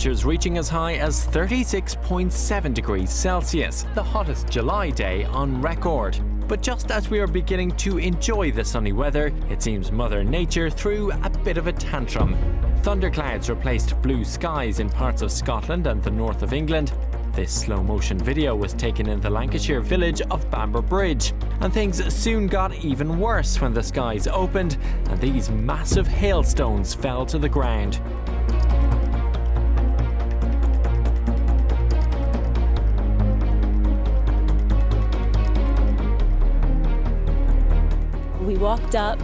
temperatures reaching as high as 36.7 degrees Celsius, the hottest July day on record. But just as we are beginning to enjoy the sunny weather, it seems Mother Nature threw a bit of a tantrum. Thunderclouds replaced blue skies in parts of Scotland and the north of England. This slow-motion video was taken in the Lancashire village of Bamber Bridge, and things soon got even worse when the skies opened and these massive hailstones fell to the ground. We walked up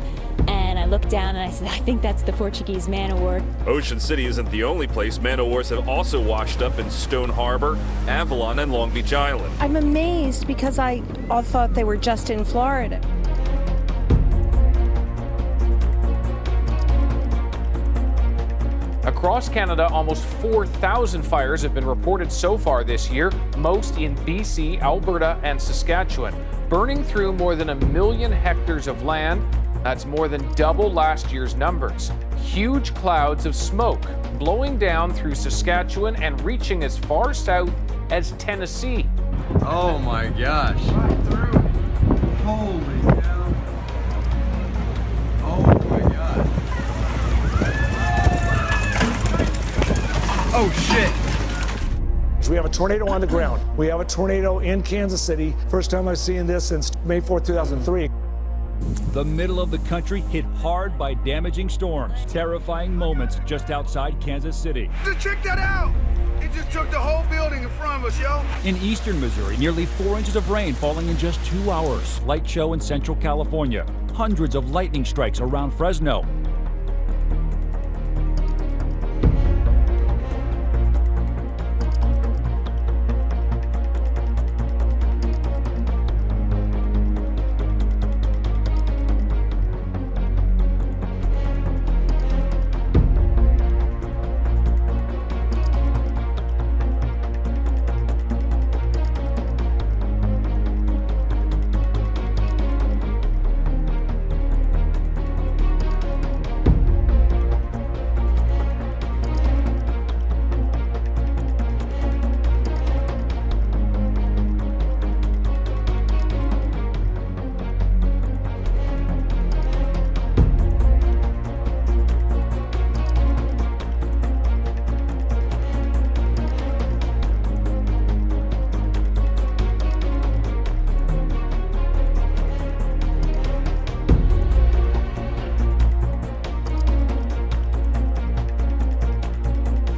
and I looked down and I said, I think that's the Portuguese man-o-war. Ocean City isn't the only place man-o-wars have also washed up in Stone Harbor, Avalon, and Long Beach Island. I'm amazed because I thought they were just in Florida. Across Canada, almost 4,000 fires have been reported so far this year, most in BC, Alberta, and Saskatchewan, burning through more than 1 million hectares of land. That's more than double last year's numbers. Huge clouds of smoke blowing down through Saskatchewan and reaching as far south as Tennessee. Oh my gosh. Right through. Holy cow. Oh my god. Oh shit. We have a tornado on the ground. We have a tornado in Kansas City. First time I've seen this since May 4th, 2003. The middle of the country hit hard by damaging storms. Terrifying moments just outside Kansas City. Just check that out! It just took the whole building in front of us, yo! In eastern Missouri, nearly 4 inches of rain falling in just 2 hours. Light show in central California. Hundreds of lightning strikes around Fresno.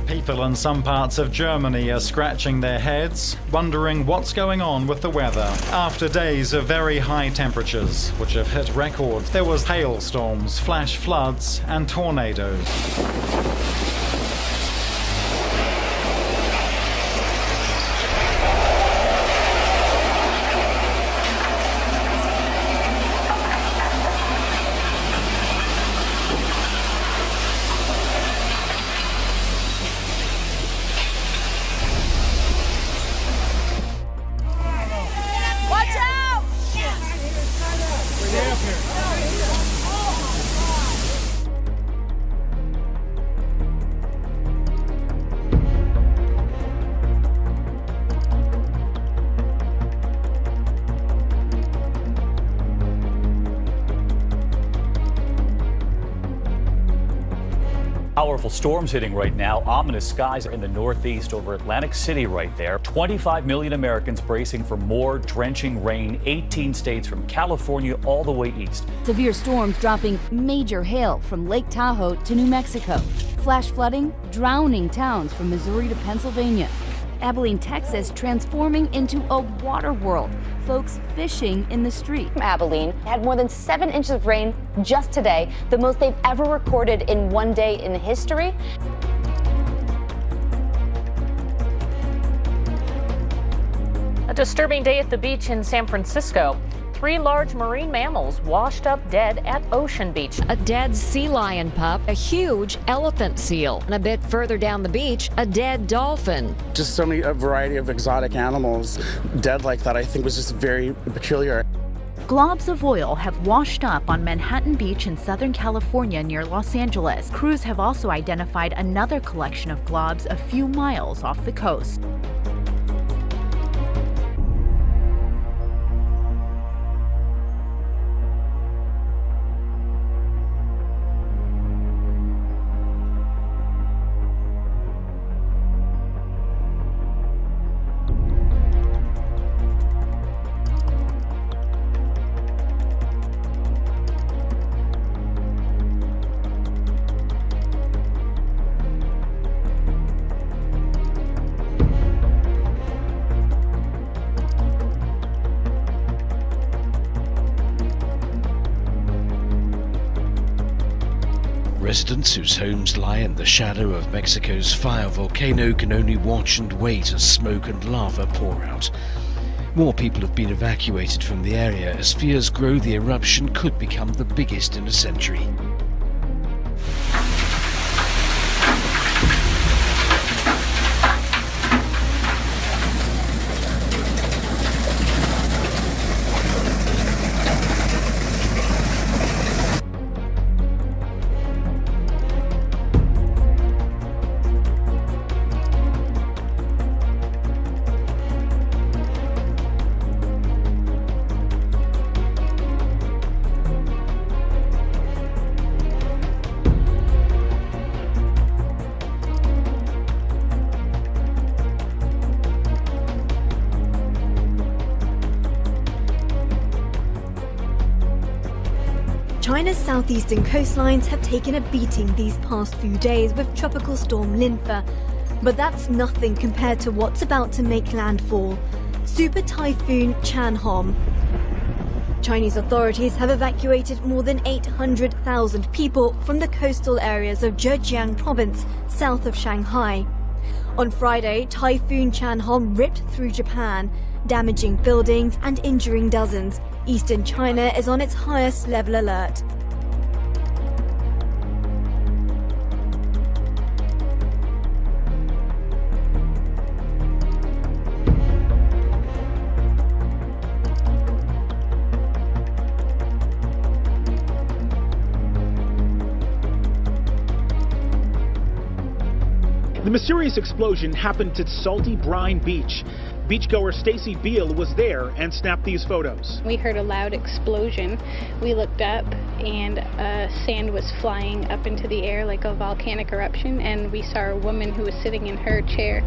People in some parts of Germany are scratching their heads, wondering what's going on with the weather. After days of very high temperatures, which have hit records, there was hailstorms, flash floods, and tornadoes. Powerful storms hitting right now. Ominous skies in the northeast over Atlantic City right there. 25 million Americans bracing for more drenching rain. 18 states from California all the way east. Severe storms dropping major hail from Lake Tahoe to New Mexico. Flash flooding, drowning towns from Missouri to Pennsylvania. Abilene, Texas, transforming into a water world. Folks fishing in the street. Abilene had more than 7 inches of rain just today, the most they've ever recorded in one day in history. A disturbing day at the beach in San Francisco. 3 large marine mammals washed up dead at Ocean Beach. A dead sea lion pup, a huge elephant seal, and a bit further down the beach, a dead dolphin. Just so many, a variety of exotic animals dead like that, I think was just very peculiar. Globs of oil have washed up on Manhattan Beach in Southern California near Los Angeles. Crews have also identified another collection of globs a few miles off the coast. Residents whose homes lie in the shadow of Mexico's fire volcano can only watch and wait as smoke and lava pour out. More people have been evacuated from the area as fears grow the eruption could become the biggest in a century. China's southeastern coastlines have taken a beating these past few days with tropical storm Linfa, but that's nothing compared to what's about to make landfall. Super Typhoon Chanhom. Chinese authorities have evacuated more than 800,000 people from the coastal areas of Zhejiang province, south of Shanghai. On Friday, Typhoon Chanhom ripped through Japan, damaging buildings and injuring dozens. Eastern China is on its highest level alert. The mysterious explosion happened at Salty Brine Beach. Beachgoer Stacy Beal was there and snapped these photos. We heard a loud explosion. We looked up and sand was flying up into the air like a volcanic eruption, and we saw a woman who was sitting in her chair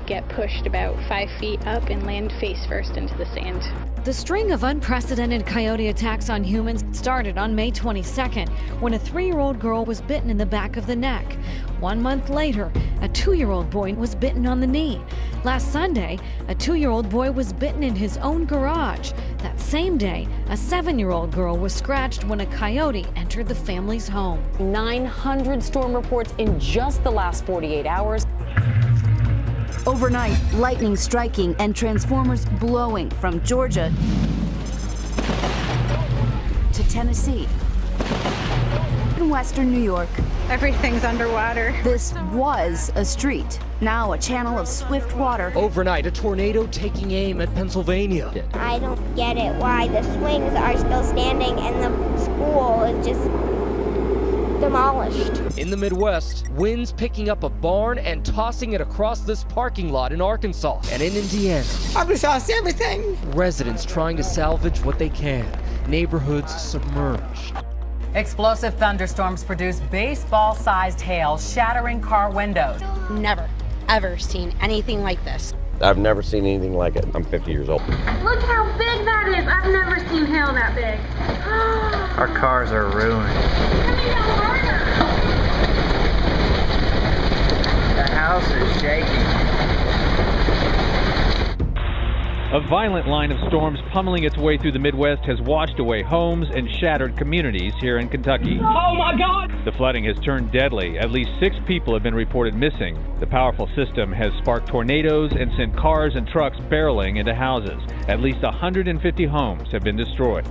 get pushed about 5 feet up and land face first into the sand. The string of unprecedented coyote attacks on humans started on May 22nd when a 3-year-old girl was bitten in the back of the neck. 1 month later, a 2-year-old boy was bitten on the knee. Last Sunday, a 2-year-old boy was bitten in his own garage. That same day, a 7-year-old girl was scratched when a coyote entered the family's home. 900 storm reports in just the last 48 hours. Overnight, lightning striking and transformers blowing from Georgia to Tennessee and western New York. Everything's underwater. This was a street, now a channel of swift water. Overnight, a tornado taking aim at Pennsylvania. I don't get it why the swings are still standing and the school is just demolished. In the Midwest, winds picking up a barn and tossing it across this parking lot in Arkansas. And in Indiana, I've lost everything. Residents trying to salvage what they can. Neighborhoods submerged. Explosive thunderstorms produce baseball-sized hail, shattering car windows. Never, ever seen anything like this. I've never seen anything like it. I'm 50 years old. Look how big that is. I've never seen hail that big. Our cars are ruined. The house is shaking. A violent line of storms pummeling its way through the Midwest has washed away homes and shattered communities here in Kentucky. Oh my God! The flooding has turned deadly. At least 6 people have been reported missing. The powerful system has sparked tornadoes and sent cars and trucks barreling into houses. At least 150 homes have been destroyed.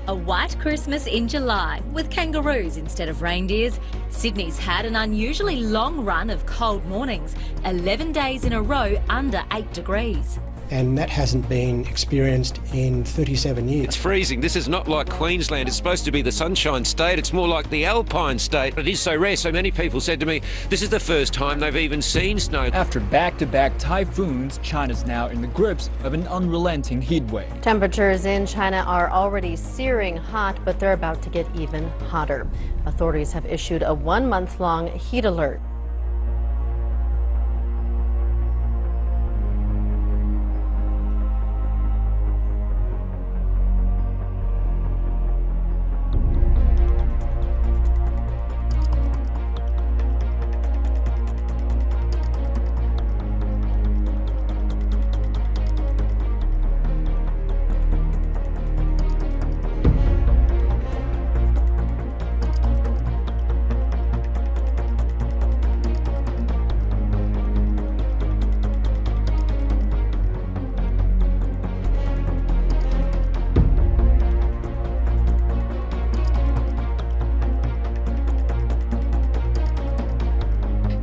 A white Christmas in July with kangaroos instead of reindeers. Sydney's had an unusually long run of cold mornings, 11 days in a row under 8 degrees. And that hasn't been experienced in 37 years. It's freezing. This is not like Queensland. It's supposed to be the sunshine state. It's more like the alpine state. It is so rare. So many people said to me, this is the first time they've even seen snow. After back-to-back typhoons, China's now in the grips of an unrelenting heat wave. Temperatures in China are already searing hot, but they're about to get even hotter. Authorities have issued a 1-month-long heat alert.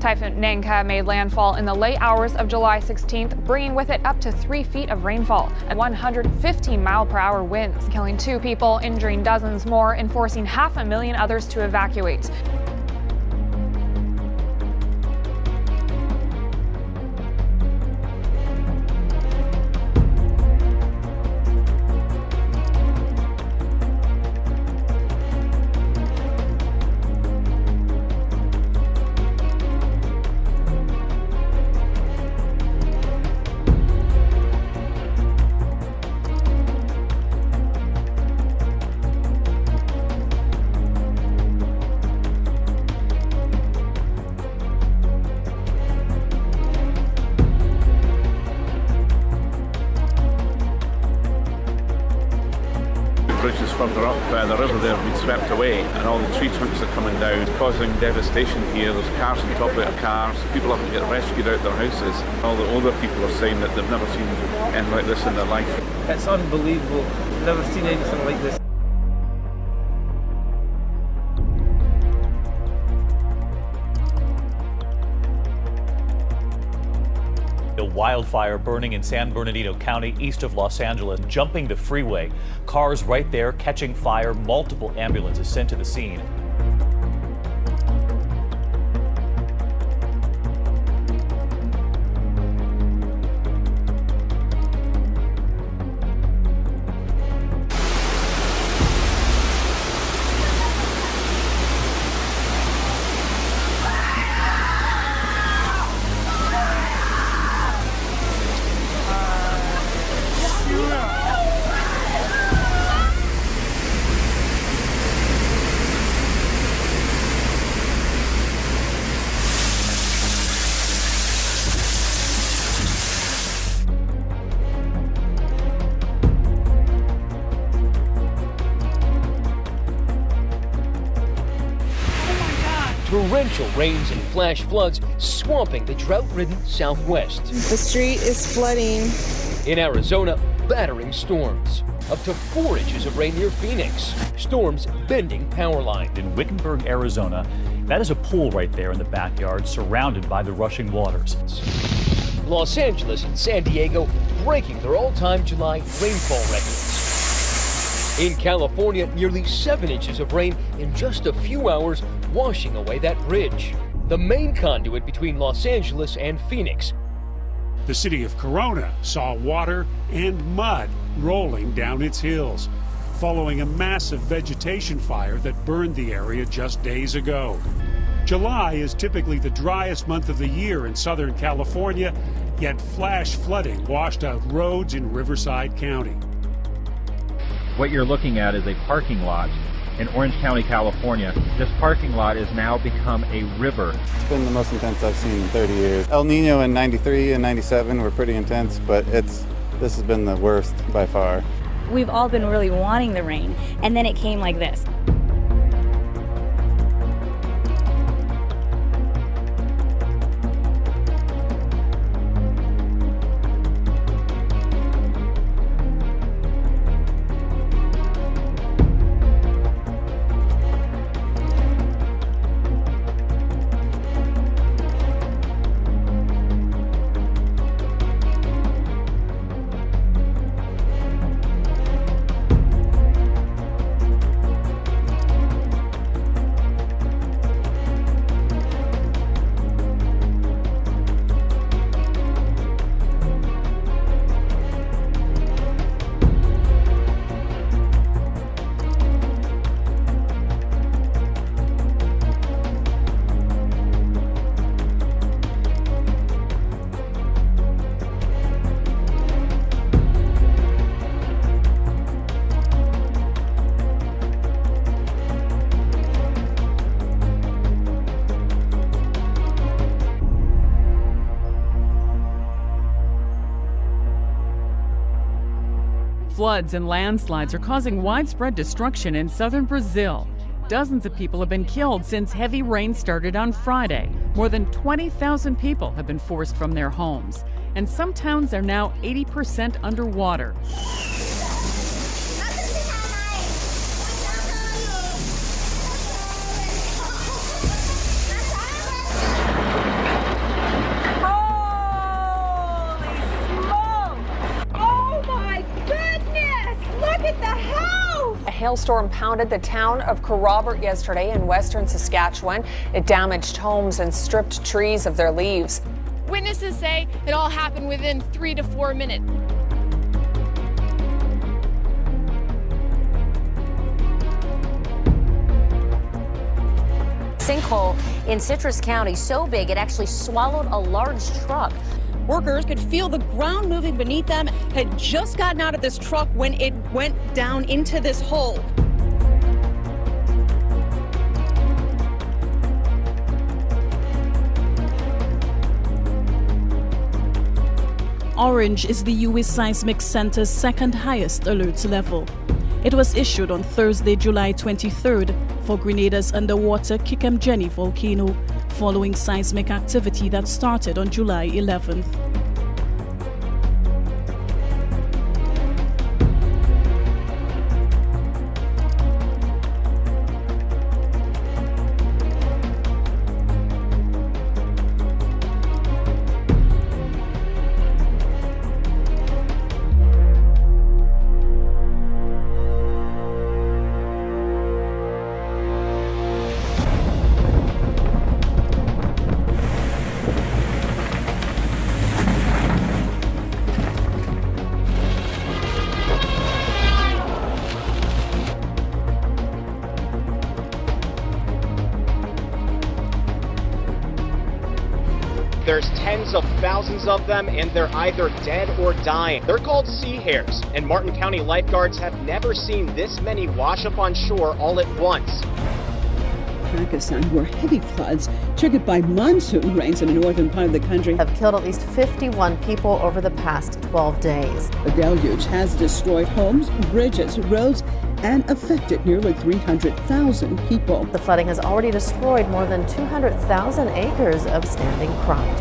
Typhoon Nangka made landfall in the late hours of July 16th, bringing with it up to 3 feet of rainfall and 115-mile-per-hour winds, killing 2 people, injuring dozens more, and forcing 500,000 others to evacuate. Bridges further up the river there have been swept away, and all the tree trunks are coming down, causing devastation here. There's cars on top of their cars, people having to get rescued out of their houses. All the older people are saying that they've never seen anything like this in their life. It's unbelievable. Never seen anything like this. A wildfire burning in San Bernardino County, east of Los Angeles, jumping the freeway. Cars right there catching fire. Multiple ambulances sent to the scene. Torrential rains and flash floods swamping the drought-ridden Southwest. The street is flooding. In Arizona, battering storms. Up to 4 inches of rain near Phoenix. Storms bending power lines. In Wickenburg, Arizona, that is a pool right there in the backyard, surrounded by the rushing waters. Los Angeles and San Diego breaking their all-time July rainfall records. In California, nearly 7 inches of rain in just a few hours, washing away that bridge, the main conduit between Los Angeles and Phoenix. The city of Corona saw water and mud rolling down its hills, following a massive vegetation fire that burned the area just days ago. July is typically the driest month of the year in Southern California, yet flash flooding washed out roads in Riverside County. What you're looking at is a parking lot in Orange County, California. This parking lot has now become a river. It's been the most intense I've seen in 30 years. El Nino in 93 and 97 were pretty intense, but this has been the worst by far. We've all been really wanting the rain, and then it came like this. Floods and landslides are causing widespread destruction in southern Brazil. Dozens of people have been killed since heavy rain started on Friday. More than 20,000 people have been forced from their homes. And some towns are now 80% underwater. A hailstorm pounded the town of Corrobert yesterday in western Saskatchewan. It damaged homes and stripped trees of their leaves. Witnesses say it all happened within 3 to 4 minutes. Sinkhole in Citrus County so big it actually swallowed a large truck. Workers could feel the ground moving beneath them, had just gotten out of this truck when it went down into this hole. Orange is the U.S. Seismic Center's second highest alert level. It was issued on Thursday, July 23rd for Grenada's underwater Kikamjeni volcano, following seismic activity that started on July 11th. There's tens of thousands of them, and they're either dead or dying. They're called sea hares, and Martin County lifeguards have never seen this many wash up on shore all at once. Pakistan, where heavy floods triggered by monsoon rains in the northern part of the country have killed at least 51 people over the past 12 days. The deluge has destroyed homes, bridges, roads, and affected nearly 300,000 people. The flooding has already destroyed more than 200,000 acres of standing crop.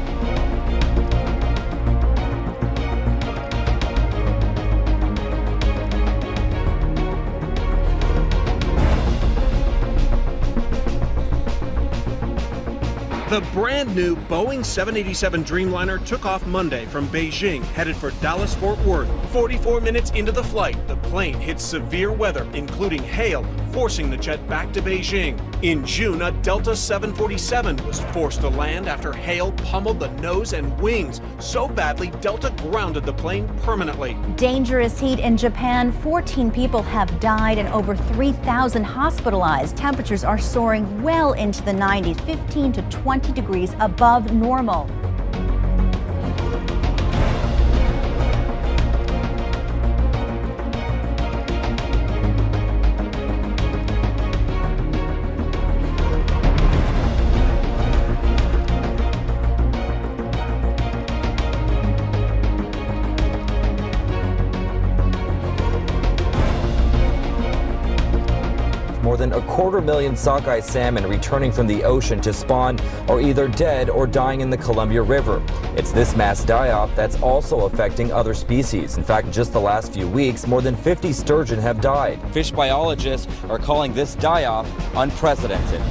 The brand new Boeing 787 Dreamliner took off Monday from Beijing, headed for Dallas-Fort Worth. 44 minutes into the flight, the plane hit severe weather, including hail, forcing the jet back to Beijing. In June, a Delta 747 was forced to land after hail pummeled the nose and wings. So badly, Delta grounded the plane permanently. Dangerous heat in Japan. 14 people have died and over 3,000 hospitalized. Temperatures are soaring well into the 90s, 15 to 20 degrees above normal. More than 250,000 sockeye salmon returning from the ocean to spawn are either dead or dying in the Columbia River. It's this mass die-off that's also affecting other species. In fact, just the last few weeks, more than 50 sturgeon have died. Fish biologists are calling this die-off unprecedented.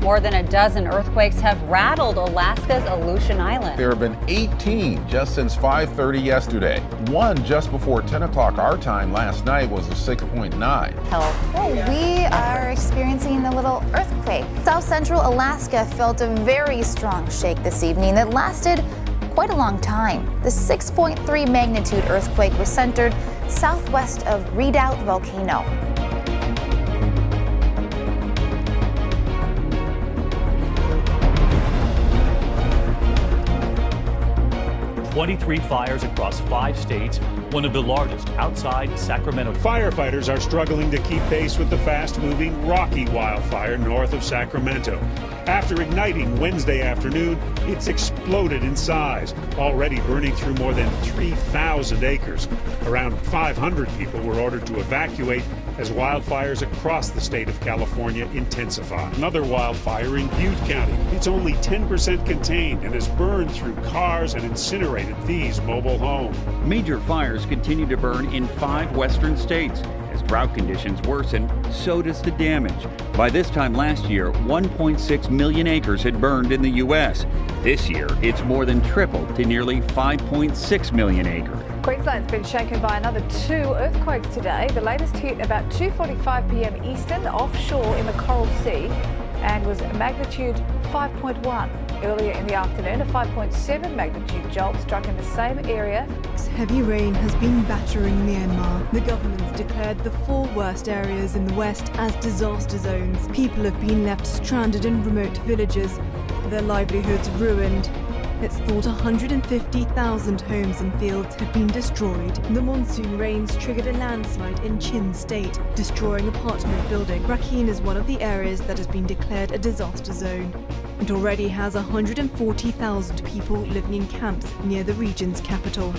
More than a dozen earthquakes have rattled Alaska's Aleutian Island. There have been 18 just since 5:30 yesterday. One just before 10 o'clock our time last night was a 6.9. Well, we are experiencing a little earthquake. South central Alaska felt a very strong shake this evening that lasted quite a long time. The 6.3 magnitude earthquake was centered southwest of Redoubt Volcano. 23 fires across 5 states, one of the largest outside Sacramento. Firefighters are struggling to keep pace with the fast-moving Rocky wildfire north of Sacramento. After igniting Wednesday afternoon, it's exploded in size, already burning through more than 3,000 acres. Around 500 people were ordered to evacuate as wildfires across the state of California intensify. Another wildfire in Butte County. It's only 10% contained and has burned through cars and incinerated these mobile homes. Major fires continue to burn in 5 western states. As drought conditions worsen, so does the damage. By this time last year, 1.6 million acres had burned in the U.S. This year, it's more than tripled to nearly 5.6 million acres. Queensland's been shaken by another 2 earthquakes today. The latest hit about 2:45 p.m. Eastern, offshore in the Coral Sea, and was magnitude 5.1. Earlier in the afternoon, a 5.7 magnitude jolt struck in the same area. Heavy rain has been battering Myanmar. The government's declared the 4 worst areas in the west as disaster zones. People have been left stranded in remote villages, their livelihoods ruined. It's thought 150,000 homes and fields have been destroyed. The monsoon rains triggered a landslide in Chin State, destroying apartment building. Rakhine is one of the areas that has been declared a disaster zone. It already has 140,000 people living in camps near the region's capital.